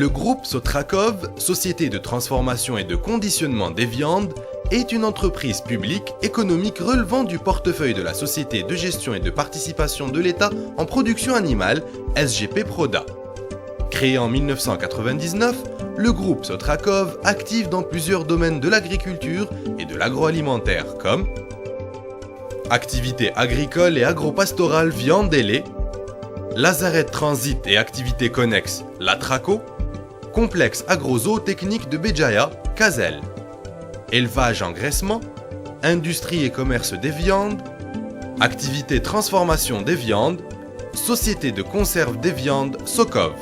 Le groupe Sotrakov, société de transformation et de conditionnement des viandes, est une entreprise publique économique relevant du portefeuille de la Société de gestion et de participation de l'État en production animale, SGP Proda. Créé en 1999, le groupe Sotrakov active dans plusieurs domaines de l'agriculture et de l'agroalimentaire comme activités agricoles et agropastorales viande et lait, lazaret transit et activités connexes, l'Atraco, complexe agro-zootechnique de Béjaïa, Kazel, élevage engraissement, industrie et commerce des viandes, activité transformation des viandes, société de conserve des viandes, Sokov,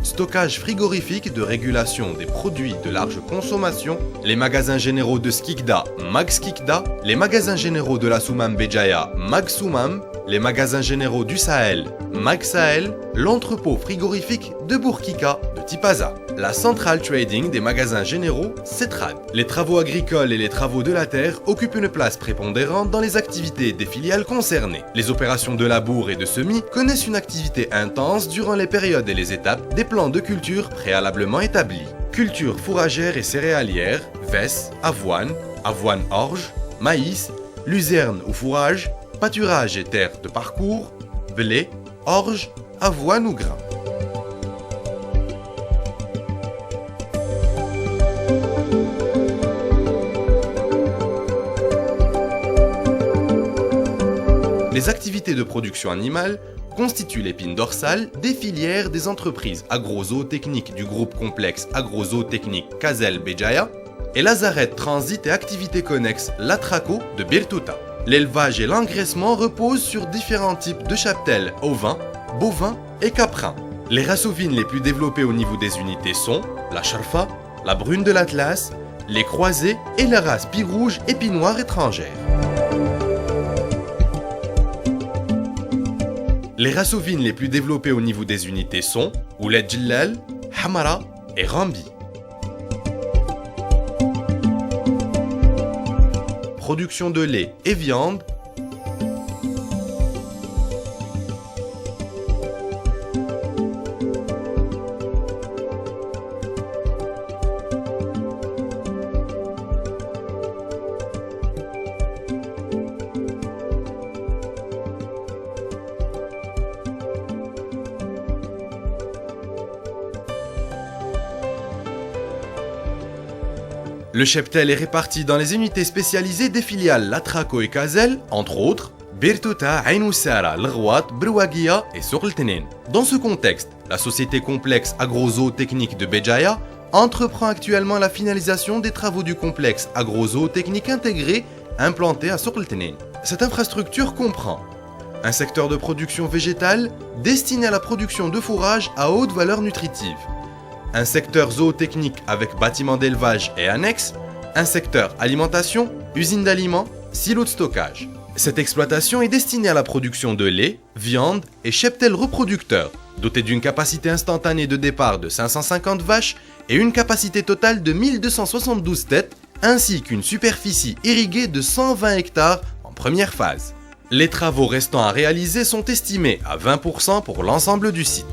stockage frigorifique de régulation des produits de large consommation, les magasins généraux de Skikda, Mag Skikda, les magasins généraux de la Soumam Béjaïa, Mag Soumam, les magasins généraux du Sahel, Mag Sahel, l'entrepôt frigorifique de Bourkika, de Tipaza, la centrale trading des magasins généraux, Cetrad. Les travaux agricoles et les travaux de la terre occupent une place prépondérante dans les activités des filiales concernées. Les opérations de labour et de semis connaissent une activité intense durant les périodes et les étapes des plans de culture préalablement établis. Culture fourragère et céréalière, vesse, avoine, avoine-orge, maïs, luzerne ou fourrage, pâturage et terres de parcours, blé, orge, avoine ou grain. Les activités de production animale constituent l'épine dorsale des filières des entreprises agro-zootechniques du groupe complexe agro-zootechnique Kazel Béjaïa et lazaret transit et activités connexes l'Atraco de Birtuta. L'élevage et l'engraissement reposent sur différents types de cheptels ovins, bovins et caprins. Les races ovines les plus développées au niveau des unités sont la Sharfa, la brune de l'Atlas, les croisés et la race pie-rouge et pie-noire étrangère. Les races ovines les plus développées au niveau des unités sont Ouled Jillal, Hamara et Rambi. Production de lait et viande, le cheptel est réparti dans les unités spécialisées des filiales l'Atraco et Kazel, entre autres, Birtuta, Ain Oussara, L'Ghouat, Brouaguia et Sourltenin. Dans ce contexte, la société complexe agro-zootechnique de Béjaïa entreprend actuellement la finalisation des travaux du complexe agro-zootechnique intégré implanté à Sourltenin. Cette infrastructure comprend un secteur de production végétale destiné à la production de fourrage à haute valeur nutritive, un secteur zootechnique avec bâtiments d'élevage et annexes, un secteur alimentation, usine d'aliments, silos de stockage. Cette exploitation est destinée à la production de lait, viande et cheptels reproducteurs, dotés d'une capacité instantanée de départ de 550 vaches et une capacité totale de 1272 têtes, ainsi qu'une superficie irriguée de 120 hectares en première phase. Les travaux restants à réaliser sont estimés à 20% pour l'ensemble du site.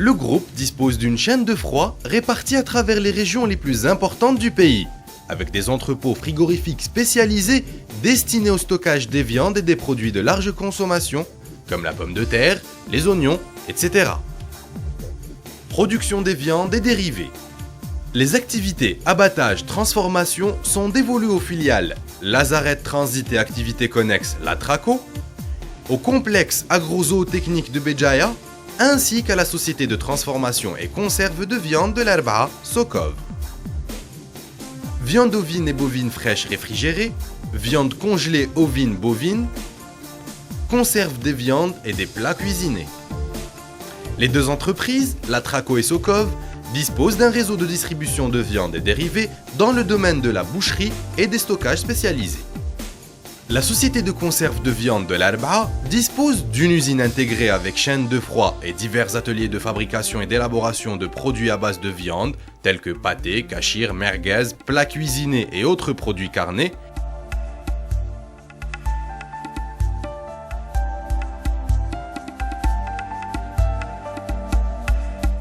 Le groupe dispose d'une chaîne de froid répartie à travers les régions les plus importantes du pays, avec des entrepôts frigorifiques spécialisés destinés au stockage des viandes et des produits de large consommation, comme la pomme de terre, les oignons, etc. Production des viandes et dérivés. Les activités abattage, transformation sont dévolues aux filiales lazaret transit et activités connexes l'Atraco, au complexe agro-zootechnique de Béjaïa, ainsi qu'à la société de transformation et conserve de viande de l'Arba'a, Sokov. Viande ovine et bovine fraîche réfrigérée, viande congelée ovine bovine, conserve des viandes et des plats cuisinés. Les deux entreprises, l'Atraco et Sokov, disposent d'un réseau de distribution de viande et dérivés dans le domaine de la boucherie et des stockages spécialisés. La société de conserve de viande de l'Arba'a dispose d'une usine intégrée avec chaîne de froid et divers ateliers de fabrication et d'élaboration de produits à base de viande, tels que pâté, kachir, merguez, plats cuisinés et autres produits carnés,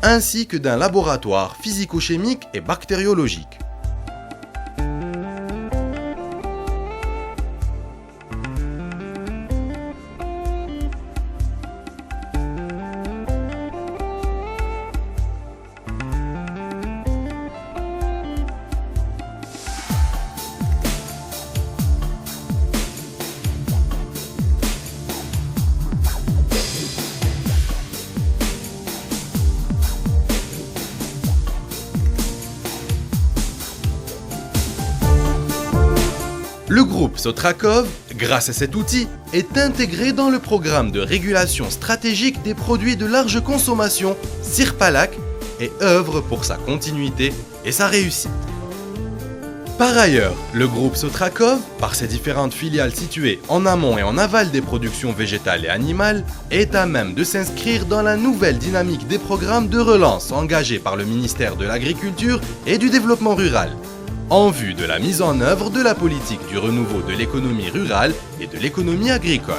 ainsi que d'un laboratoire physico-chimique et bactériologique. Le groupe Sotrakov, grâce à cet outil, est intégré dans le programme de régulation stratégique des produits de large consommation Sirpalak et œuvre pour sa continuité et sa réussite. Par ailleurs, le groupe Sotrakov, par ses différentes filiales situées en amont et en aval des productions végétales et animales, est à même de s'inscrire dans la nouvelle dynamique des programmes de relance engagés par le ministère de l'Agriculture et du Développement rural, en vue de la mise en œuvre de la politique du renouveau de l'économie rurale et de l'économie agricole.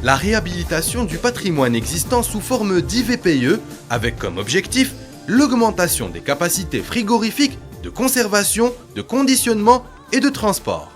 La réhabilitation du patrimoine existant sous forme d'IVPE, avec comme objectif l'augmentation des capacités frigorifiques, de conservation, de conditionnement et de transport.